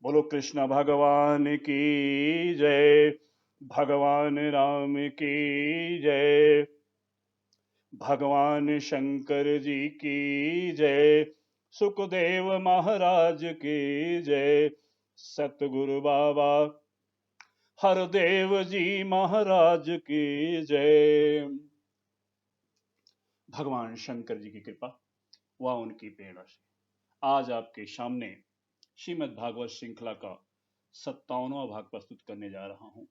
बोलो कृष्ण भगवान की जय। भगवान राम की जय। भगवान शंकर जी की जय। सुखदेव महाराज की जय। सतगुरु बाबा हरदेव जी महाराज की जय। भगवान शंकर जी की कृपा व उनकी प्रेरणा से आज आपके सामने श्रीमद् भागवत श्रृंखला का 57वां भाग प्रस्तुत करने जा रहा हूं,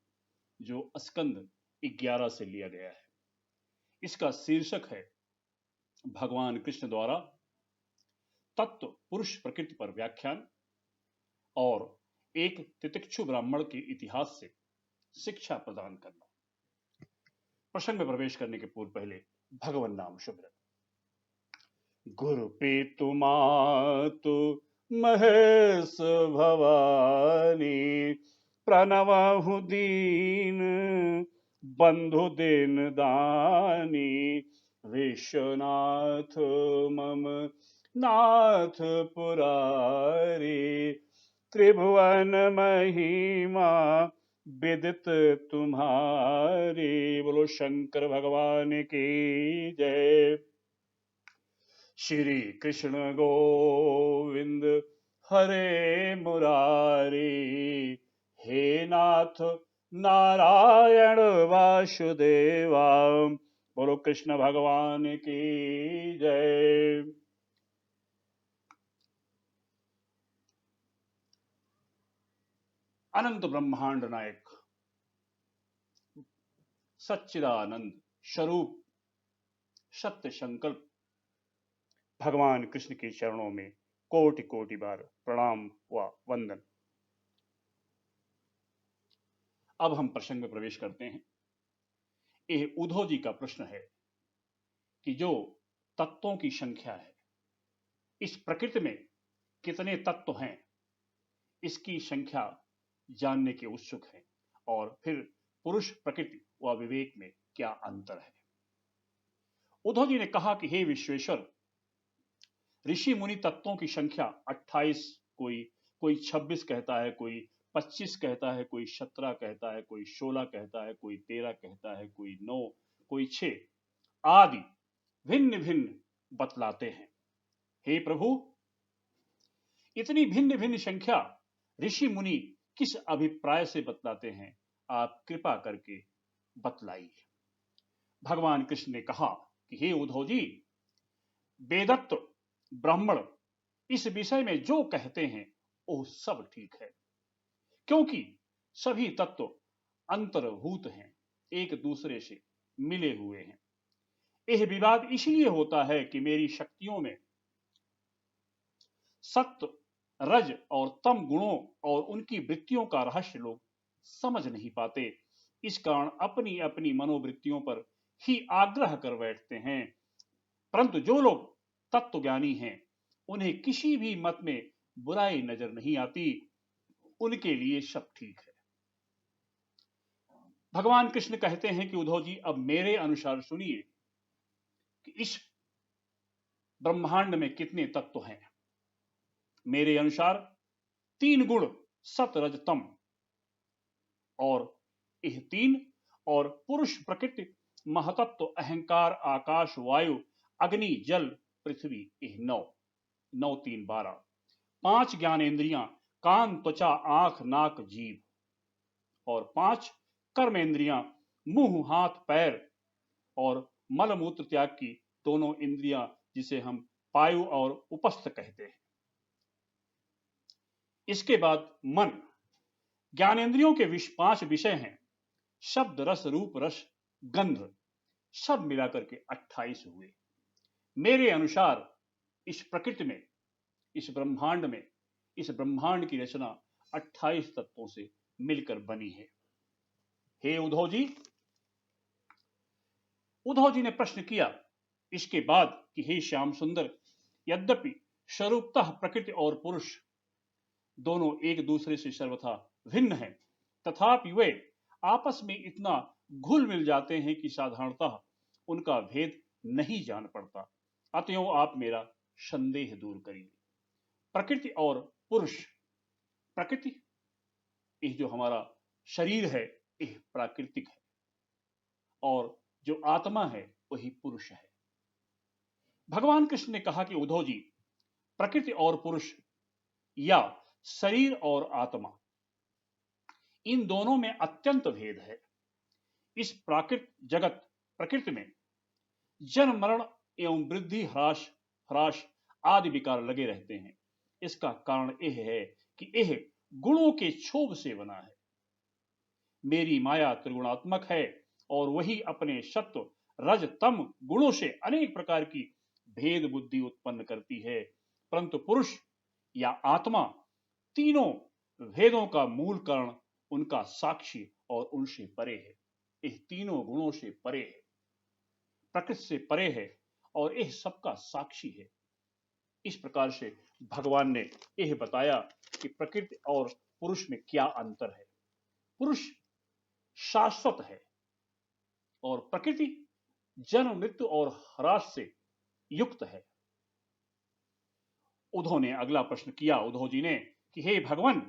जो स्कंद 11 से लिया गया है। इसका शीर्षक है भगवान कृष्ण द्वारा तत्व पुरुष प्रकृति पर व्याख्यान और एक तितिक्षु ब्राह्मण के इतिहास से शिक्षा प्रदान करना। प्रसंग में प्रवेश करने के पूर्व पहले भगवान नाम शुभ। गुरु पितु मातु महेश भवानी प्रणवहु दीन बंधु दिन दानी विश्वनाथ मम नाथ पुरारी त्रिभुवन महिमा विदित तुम्हारी। बोलो शंकर भगवान की जय। श्री कृष्ण गोविंद हरे मुरारी हे नाथ नारायण वासुदेवा। बोलो कृष्ण भगवान की जय। अनंत ब्रह्मांड नायक सच्चिदानंद स्वरूप सत्य संकल्प भगवान कृष्ण के चरणों में कोटि कोटि बार प्रणाम व वंदन। अब हम प्रसंग में प्रवेश करते हैं। यह उद्धव जी का प्रश्न है कि जो तत्वों की संख्या है, इस प्रकृति में कितने तत्व हैं, इसकी संख्या जानने के उत्सुक हैं, और फिर पुरुष प्रकृति व विवेक में क्या अंतर है। उद्धव जी ने कहा कि हे विश्वेश्वर, ऋषि मुनि तत्वों की संख्या 28, कोई 26 कहता है, कोई 25 कहता है, कोई 17 कहता है, कोई 16 कहता है, कोई 13 कहता है, कोई 9, कोई 6 आदि भिन्न भिन्न बतलाते हैं। हे प्रभु, इतनी भिन्न भिन्न संख्या ऋषि मुनि किस अभिप्राय से बतलाते हैं, आप कृपा करके बतलाइए। भगवान कृष्ण ने कहा कि हे उद्धव जी, वेदत्व ब्राह्मण इस विषय में जो कहते हैं वो सब ठीक है, क्योंकि सभी तत्व अंतर्भूत हैं, एक दूसरे से मिले हुए हैं। यह विवाद इसलिए होता है कि मेरी शक्तियों में सत्व रज और तम गुणों और उनकी वृत्तियों का रहस्य लोग समझ नहीं पाते। इस कारण अपनी अपनी मनोवृत्तियों पर ही आग्रह कर बैठते हैं, परंतु जो लोग तत्वज्ञानी हैं, उन्हें किसी भी मत में बुराई नजर नहीं आती, उनके लिए सब ठीक है। भगवान कृष्ण कहते हैं कि उद्धव जी, अब मेरे अनुसार सुनिए कि इस ब्रह्मांड में कितने तत्व हैं। मेरे अनुसार 3 गुण सत रज तम, और यह 3 और पुरुष प्रकृति महतत्व अहंकार आकाश वायु अग्नि जल पृथ्वी, यह 9 9 3 12। 5 ज्ञानेन्द्रियां कान त्वचा आंख नाक जीभ, और 5 कर्मेंद्रियां मुंह हाथ पैर और मल मूत्र त्याग की दोनों इंद्रियां, जिसे हम पायु और उपस्थ कहते हैं। इसके बाद मन। ज्ञानेंद्रियों के 5 विषय हैं, शब्द रस रूप रस गंध, सब मिलाकर के 28 हुए। मेरे अनुसार इस प्रकृति में, इस ब्रह्मांड में, इस ब्रह्मांड की रचना 28 तत्वों से मिलकर बनी है। हे उद्धव जी, उद्धव जी ने प्रश्न किया इसके बाद कि हे श्याम सुंदर, यद्यपि स्वरूपतः प्रकृति और पुरुष दोनों एक दूसरे से सर्वथा भिन्न हैं, तथापि वे आपस में इतना घुल मिल जाते हैं कि साधारणतः उनका भेद नहीं जान पड़ता। अतएव आप मेरा संदेह दूर करिए। प्रकृति और पुरुष प्रकृति, यह जो हमारा शरीर है यह प्राकृतिक है, और जो आत्मा है वही पुरुष है। भगवान कृष्ण ने कहा कि उद्धव जी, प्रकृति और पुरुष या शरीर और आत्मा, इन दोनों में अत्यंत भेद है। इस प्राकृत जगत प्रकृति में जन्म मरण एवं वृद्धि ह्रास ह्रास आदि विकार लगे रहते हैं। इसका कारण यह है कि यह गुणों के क्षोभ से बना है। मेरी माया त्रिगुणात्मक है और वही अपने सत्व रज तम गुणों से अनेक प्रकार की भेद बुद्धि उत्पन्न करती है, परंतु पुरुष या आत्मा तीनों भेदों का मूल कारण, उनका साक्षी और उनसे परे है। यह तीनों गुणों से परे है, प्रकृति से परे है और यह सबका साक्षी है। इस प्रकार से भगवान ने यह बताया कि प्रकृति और पुरुष में क्या अंतर है। पुरुष शाश्वत है और प्रकृति जन्म मृत्यु और ह्रास से युक्त है। उद्धव ने अगला प्रश्न किया उद्धव जी ने कि हे भगवान,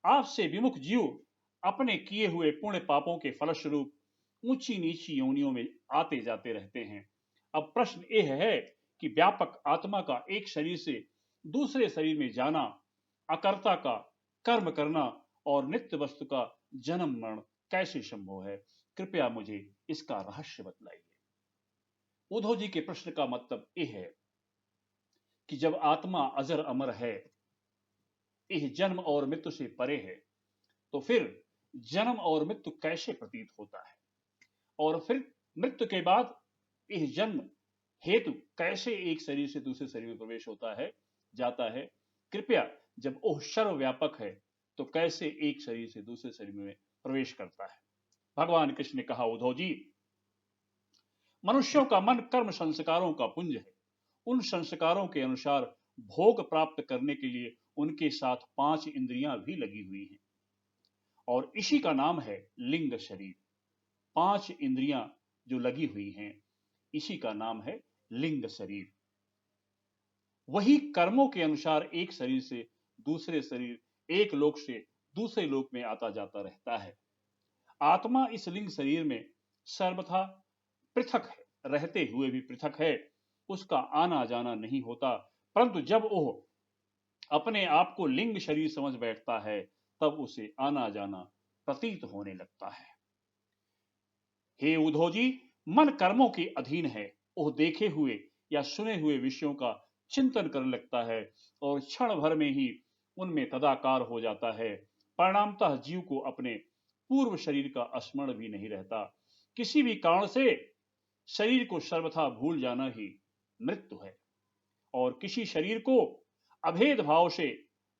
आपसे विमुख जीव अपने किए हुए पुण्य पापों के फलस्वरूप ऊंची नीची योनियों में आते जाते रहते हैं। अब प्रश्न यह है कि व्यापक आत्मा का एक शरीर से दूसरे शरीर में जाना, अकर्ता का कर्म करना और नित्य वस्तु का जन्म मरण कैसे संभव है? कृपया मुझे इसका रहस्य बतलाइए। उद्धव जी के प्रश्न का मतलब यह है कि जब आत्मा अजर अमर है, यह जन्म और मृत्यु से परे है, तो फिर जन्म और मृत्यु कैसे प्रतीत होता है, और फिर मृत्यु के बाद यह जन्म हेतु कैसे एक शरीर से दूसरे शरीर में प्रवेश होता है, जाता है? कृपया जब वह सर्वव्यापक है तो कैसे एक शरीर से दूसरे शरीर में प्रवेश करता है? भगवान कृष्ण ने कहा, उद्धव जी, मनुष्यों का मन कर्म संस्कारों का पुंज है। उन संस्कारों के अनुसार भोग प्राप्त करने के लिए उनके साथ 5 इंद्रियां भी लगी हुई हैं, और इसी का नाम है लिंग शरीर। 5 इंद्रियां जो लगी हुई हैं, इसी का नाम है लिंग शरीर। वही कर्मों के अनुसार एक शरीर से दूसरे शरीर, एक लोक से दूसरे लोक में आता जाता रहता है। आत्मा इस लिंग शरीर में सर्वथा पृथक है, रहते हुए भी पृथक है। उसका आना जाना नहीं होता, परंतु जब वह अपने आप को लिंग शरीर समझ बैठता है तब उसे आना जाना प्रतीत होने लगता है। हे उद्धव जी, मन कर्मों के अधीन है। वह देखे हुए या सुने हुए विषयों का चिंतन करने लगता है और क्षण भर में ही उनमें तदाकार हो जाता है। परिणामतः जीव को अपने पूर्व शरीर का स्मरण भी नहीं रहता। किसी भी कारण से शरीर को सर्वथा भूल जाना ही मृत्यु है, और किसी शरीर को अभेद भाव से,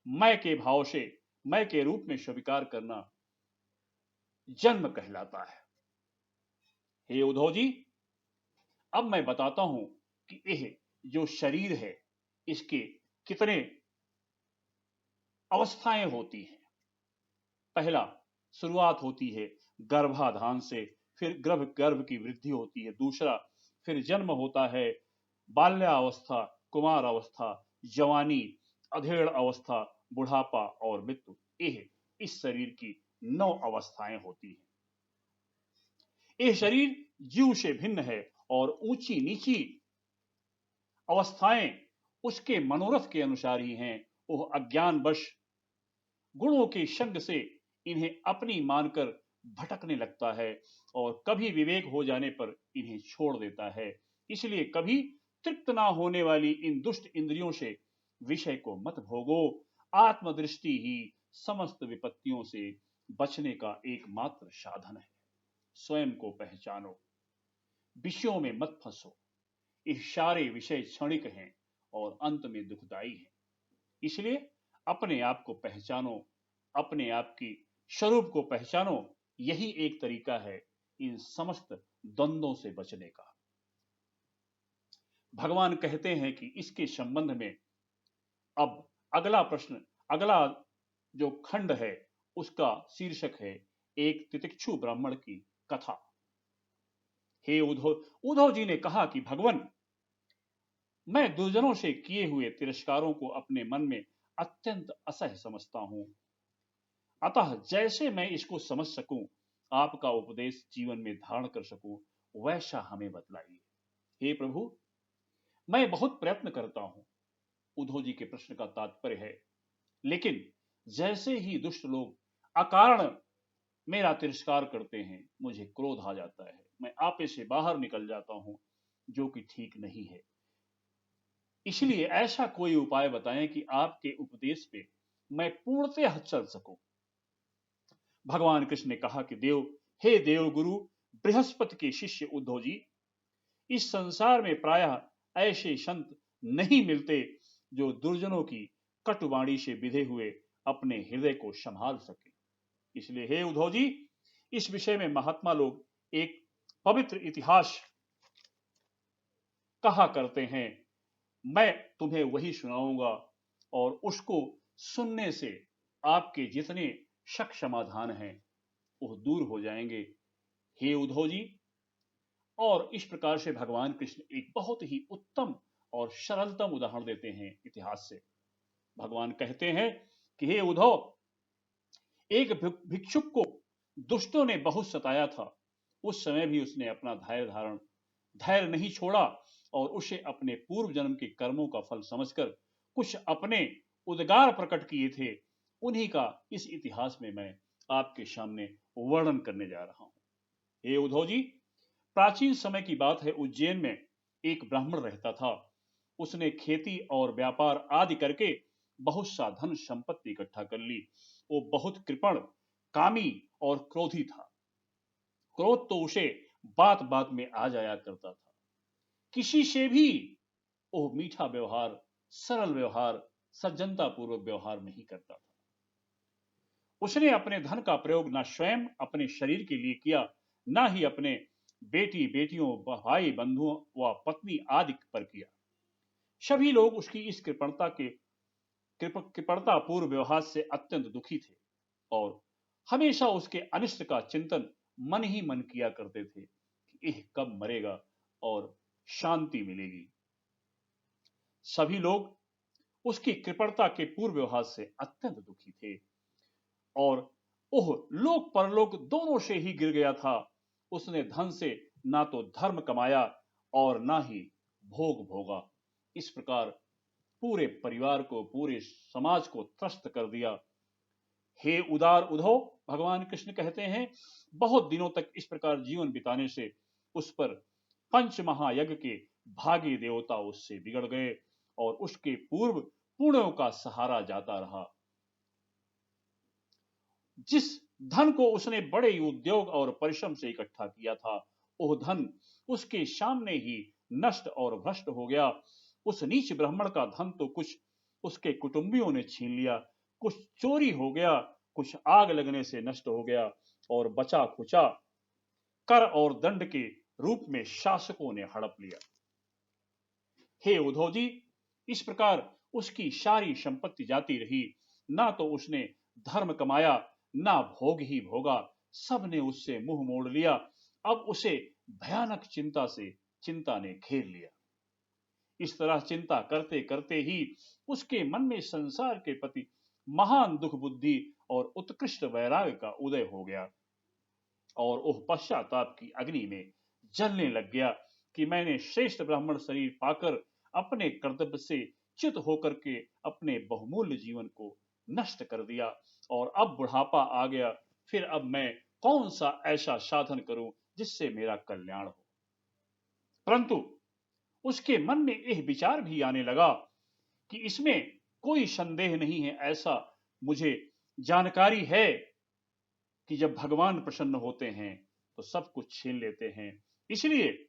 मैं के भाव से, मैं के रूप में स्वीकार करना जन्म कहलाता है। हे उद्धव जी, अब मैं बताता हूं कि यह जो शरीर है, इसके कितने अवस्थाएं होती हैं। पहला, शुरुआत होती है गर्भाधान से, फिर गर्भ की वृद्धि होती है। दूसरा, फिर जन्म होता है, बाल्यावस्था, कुमार अवस्था, जवानी, अधेड़ अवस्था, बुढ़ापा और मृत्यु। यह इस शरीर की 9 अवस्थाएं होती हैं। यह शरीर जीव से भिन्न है और ऊंची नीची अवस्थाएं उसके मनोरथ के अनुसार ही हैं। वह अज्ञानवश गुणों के संग से इन्हें अपनी मानकर भटकने लगता है और कभी विवेक हो जाने पर इन्हें छोड़ देता है। इसलिए कभी तृप्त ना होने वाली इन दुष्ट इंद्रियों से विषय को मत भोगो। आत्मदृष्टि ही समस्त विपत्तियों से बचने का एकमात्र साधन है। स्वयं को पहचानो, विषयों में मत फंसो। ये सारे विषय क्षणिक हैं और अंत में दुखदायी हैं। इसलिए अपने आप को पहचानो, अपने आप की स्वरूप को पहचानो। यही एक तरीका है इन समस्त द्वंद्वों से बचने का। भगवान कहते हैं कि इसके संबंध में अब अगला प्रश्न, अगला जो खंड है उसका शीर्षक है एक तितिक्षु ब्राह्मण की कथा। हे उद्धव जी ने कहा कि भगवान, मैं दुर्जनों से किए हुए तिरस्कारों को अपने मन में अत्यंत असह्य समझता हूं अतः जैसे मैं इसको समझ सकूं, आपका उपदेश जीवन में धारण कर सकूं, वैसा हमें बतलाइए। हे प्रभु, मैं बहुत प्रयत्न करता हूं, उद्धव जी के प्रश्न का तात्पर्य है, लेकिन जैसे ही दुष्ट लोग अकारण मेरा तिरस्कार करते हैं, मुझे क्रोध आ जाता है, मैं आपे से बाहर निकल जाता हूं, जो कि ठीक नहीं है। इसलिए ऐसा कोई उपाय बताएं कि आपके उपदेश पे मैं पूर्णतः चल सकूं। भगवान कृष्ण ने कहा कि हे देव गुरु बृहस्पति के शिष्य उद्धव जी, इस संसार में प्रायः ऐसे संत नहीं मिलते जो दुर्जनों की कटुवाणी से विधे हुए अपने हृदय को संभाल सके। इसलिए हे उद्धव जी, इस विषय में महात्मा लोग एक पवित्र इतिहास कहा करते हैं, मैं तुम्हें वही सुनाऊंगा और उसको सुनने से आपके जितने शक समाधान हैं वो दूर हो जाएंगे। हे उद्धव जी, और इस प्रकार से भगवान कृष्ण एक बहुत ही उत्तम और सरलतम उदाहरण देते हैं इतिहास से। भगवान कहते हैं कि हे उद्धव, एक भिक्षुक को दुष्टों ने बहुत सताया था, उस समय भी उसने अपना धैर्य नहीं छोड़ा और उसे अपने पूर्व जन्म के कर्मों का फल समझकर कुछ अपने उद्गार प्रकट किए थे, उन्हीं का इस इतिहास में मैं आपके सामने वर्णन करने जा रहा हूं। हे उद्धव जी, प्राचीन समय की बात है, उज्जैन में एक ब्राह्मण रहता था। उसने खेती और व्यापार आदि करके बहुत सा धन संपत्ति इकट्ठा कर ली। वो बहुत कृपण, कामी और क्रोधी था। क्रोध तो उसे बात बात में आ जाया करता था। किसी से भी वो मीठा व्यवहार, सरल व्यवहार, सज्जनता पूर्वक व्यवहार नहीं करता था। उसने अपने धन का प्रयोग न स्वयं अपने शरीर के लिए किया, न ही अपने बेटी बेटियों, भाई बंधुओं व पत्नी आदि पर किया। सभी लोग उसकी इस कृपणता पूर्व व्यवहार से अत्यंत दुखी थे और हमेशा उसके अनिष्ट का चिंतन मन ही मन किया करते थे कि यह कब मरेगा और शांति मिलेगी। सभी लोग उसकी कृपणता के पूर्व व्यवहार से अत्यंत दुखी थे और ओह लोक परलोक दोनों से ही गिर गया था। उसने धन से ना तो धर्म कमाया और ना ही भोग भोगा। इस प्रकार पूरे परिवार को, पूरे समाज को त्रस्त कर दिया। हे उदार उद्धव, भगवान कृष्ण कहते हैं, बहुत दिनों तक इस प्रकार जीवन बिताने से उस पर पंच महायज्ञ के भागी देवता उससे बिगड़ गए और उसके पूर्व पुण्यों का सहारा जाता रहा। जिस धन को उसने बड़े उद्योग और परिश्रम से इकट्ठा किया था, वह धन उसके सामने ही नष्ट और भ्रष्ट हो गया। उस नीच ब्राह्मण का धन तो कुछ उसके कुटुंबियों ने छीन लिया, कुछ चोरी हो गया, कुछ आग लगने से नष्ट हो गया और बचा खुचा कर और दंड के रूप में शासकों ने हड़प लिया। हे उद्धव जी, इस प्रकार उसकी सारी संपत्ति जाती रही। ना तो उसने धर्म कमाया, ना भोग ही भोगा, सबने उससे मुंह मोड़ लिया। अब उसे भयानक चिंता ने घेर लिया। इस तरह चिंता करते करते ही उसके मन में संसार के प्रति महान दुख बुद्धि और उत्कृष्ट वैराग्य का उदय हो गया और वह पश्चाताप की अग्नि में जलने लग गया कि मैंने श्रेष्ठ ब्राह्मण शरीर पाकर अपने कर्तव्य से च्युत होकर के अपने बहुमूल्य जीवन को नष्ट कर दिया और अब बुढ़ापा आ गया, फिर अब मैं कौन सा ऐसा साधन करूं जिससे मेरा कल्याण हो। परंतु उसके मन में यह विचार भी आने लगा कि इसमें कोई संदेह नहीं है, ऐसा मुझे जानकारी है कि जब भगवान प्रसन्न होते हैं तो सब कुछ छीन लेते हैं। इसलिए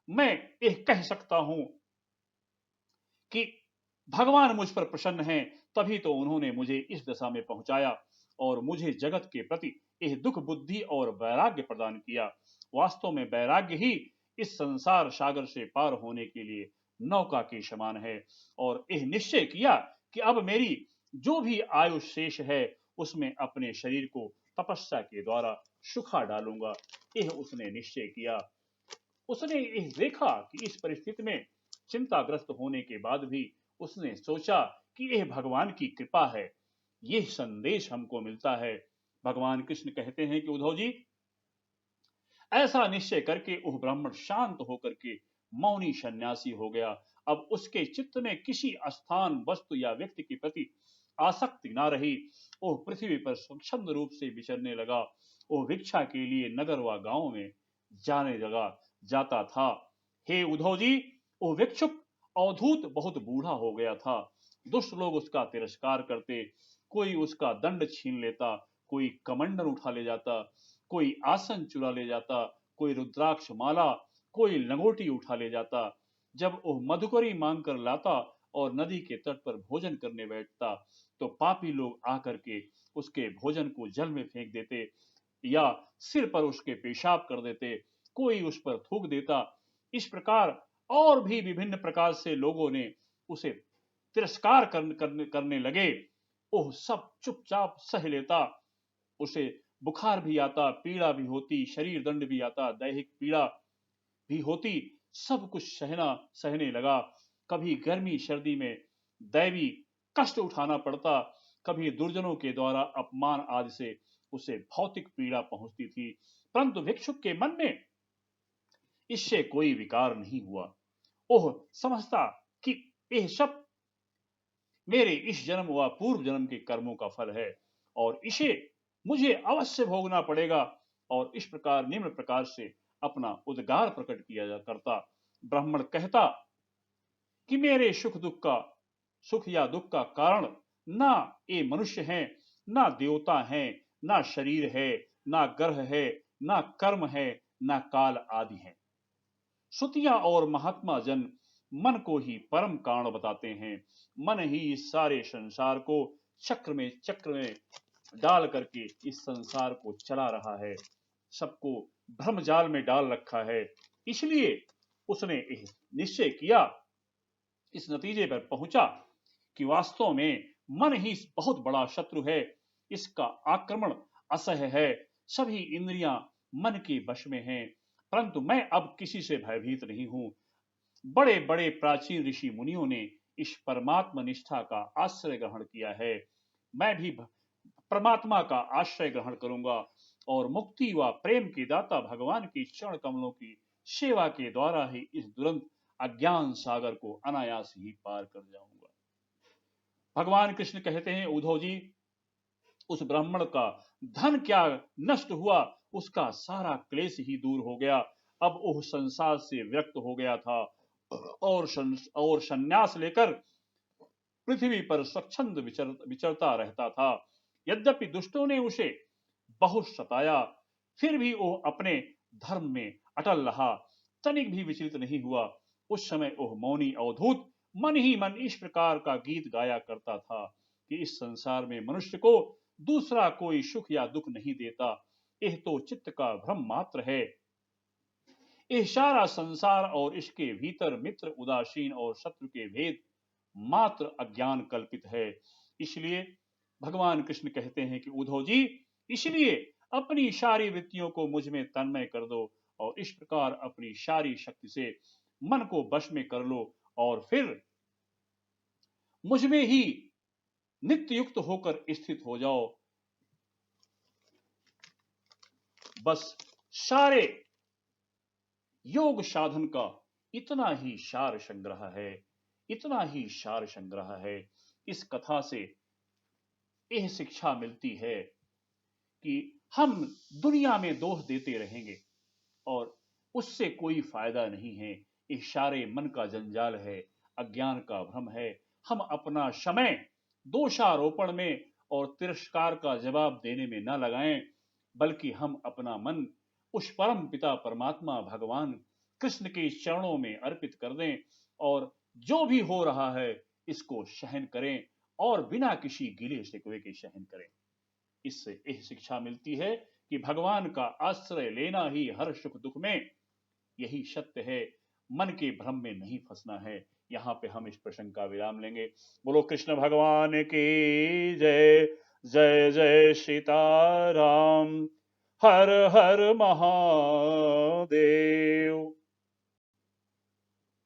मैं यह कह सकता हूं कि भगवान मुझ पर प्रसन्न हैं, तभी तो उन्होंने मुझे इस दशा में पहुंचाया और मुझे जगत के प्रति यह दुख बुद्धि और वैराग्य प्रदान किया। वास्तव में वैराग्य ही इस संसार सागर से पार होने के लिए नौका के समान है और यह निश्चय किया कि अब मेरी जो भी आयु शेष है उसमें अपने शरीर को तपस्या के द्वारा सुखा डालूंगा। यह उसने निश्चय किया। उसने यह देखा कि इस परिस्थिति में चिंताग्रस्त होने के बाद भी उसने सोचा कि यह भगवान की कृपा है यह संदेश हमको मिलता है। भगवान कृष्ण कहते हैं कि उद्धव जी, ऐसा निश्चय करके वह ब्राह्मण शांत होकर के मौनी सन्यासी हो गया। अब उसके चित्त में किसी स्थान, वस्तु या व्यक्ति के प्रति आसक्ति ना रही। वह पृथ्वी पर स्वच्छंद रूप से विचरने लगा। वह भिक्षा के लिए नगर व गांव में जाने लगा, जाता था। हे उद्धव जी, वह भिक्षुक अवधूत बहुत बूढ़ा हो गया था। दुष्ट लोग उसका तिरस्कार करते, कोई उसका दंड छीन लेता, कोई कमंडल उठा ले जाता, कोई आसन चुरा ले जाता, कोई रुद्राक्ष माला, कोई लंगोटी उठा ले जाता। जब वह मधुकरी मांग कर लाता और नदी के तट पर भोजन करने बैठता, तो पापी लोग आकर के उसके भोजन को जल में फेंक देते या सिर पर उसके पेशाब कर देते, कोई उस पर थूक देता। इस प्रकार और भी विभिन्न प्रकार से लोगों ने उसे तिरस्कार करने लगे। वह सब चुपचाप सह लेता। उसे बुखार भी आता, पीड़ा भी होती, शरीर दंड भी आता, दैहिक पीड़ा भी होती, सब कुछ सहने लगा। कभी गर्मी सर्दी में दैवी कष्ट उठाना पड़ता, कभी दुर्जनों के द्वारा अपमान आदि से उसे भौतिक पीड़ा पहुंचती थी, परंतु भिक्षुक के मन में इससे कोई विकार नहीं हुआ। ओह समझता कि यह सब मेरे इस जन्म व पूर्व जन्म के कर्मों का फल है और इसे मुझे अवश्य भोगना पड़ेगा। और इस प्रकार निम्न प्रकार से अपना उद्गार प्रकट किया जा करता। ब्राह्मण कहता कि मेरे सुख या दुख का कारण ना ये मनुष्य हैं, ना देवता हैं, ना शरीर है, ना ग्रह है, ना कर्म है, ना काल आदि है। श्रुतियां और महात्मा जन मन को ही परम कारण बताते हैं। मन ही इस सारे संसार को चक्र में डाल करके इस संसार को चला रहा है, सबको भ्रम जाल में डाल रखा है। इसलिए उसने निश्चय किया, इस नतीजे पर पहुंचा कि वास्तव में मन ही बहुत बड़ा शत्रु है। इसका आक्रमण असह्य है। सभी इंद्रियां मन के वश में हैं, परंतु मैं अब किसी से भयभीत नहीं हूं। बड़े बड़े प्राचीन ऋषि मुनियों ने इस परमात्मा निष्ठा का आश्रय ग्रहण किया है। मैं भी परमात्मा का आश्रय ग्रहण करूंगा और मुक्ति व प्रेम के दाता भगवान की चरण कमलों की सेवा के द्वारा ही इस दुरंत अज्ञान सागर को अनायास ही पार कर जाऊंगा। भगवान कृष्ण कहते हैं, उद्धव जी, उस ब्राह्मण का धन क्या नष्ट हुआ, उसका सारा क्लेश ही दूर हो गया। अब वह संसार से विरक्त हो गया था और संन्यास लेकर पृथ्वी पर स्वच्छंद विचरता रहता था। यद्यपि दुष्टों ने उसे बहुत सताया, फिर भी वो अपने धर्म में अटल रहा, तनिक भी विचलित नहीं हुआ। उस समय वह मौनी अवधूत मन ही मन इस प्रकार का गीत गाया करता था कि इस संसार में मनुष्य को दूसरा कोई सुख या दुख नहीं देता, यह तो चित्त का भ्रम मात्र है। यह सारा संसार और इसके भीतर मित्र, उदासीन और शत्रु के भेद मात्र अज्ञान कल्पित है। इसलिए भगवान कृष्ण कहते हैं कि उद्धव जी, इसलिए अपनी सारी वृत्तियों को मुझ में तन्मय कर दो और इस प्रकार अपनी सारी शक्ति से मन को वश में कर लो और फिर मुझ में ही नित्य युक्त होकर स्थित हो जाओ। बस सारे योग साधन का इतना ही सार संग्रह है, इतना ही सार संग्रह है। इस कथा से यह शिक्षा मिलती है कि हम दुनिया में दोष देते रहेंगे और उससे कोई फायदा नहीं है। यह सारे मन का जंजाल है, अज्ञान का भ्रम है। हम अपना समय दोषारोपण में और तिरस्कार का जवाब देने में न लगाएं, बल्कि हम अपना मन उस परम पिता परमात्मा भगवान कृष्ण के चरणों में अर्पित कर दें और जो भी हो रहा है इसको सहन करें और बिना किसी गिले शिकवे के सहन करें। इससे यह शिक्षा मिलती है कि भगवान का आश्रय लेना ही हर सुख दुख में यही सत्य है। मन के भ्रम में नहीं फंसना है। यहाँ पे हम इस प्रसंग का विराम लेंगे। बोलो कृष्ण भगवान की जय। जय जय सीताराम। हर हर महादेव।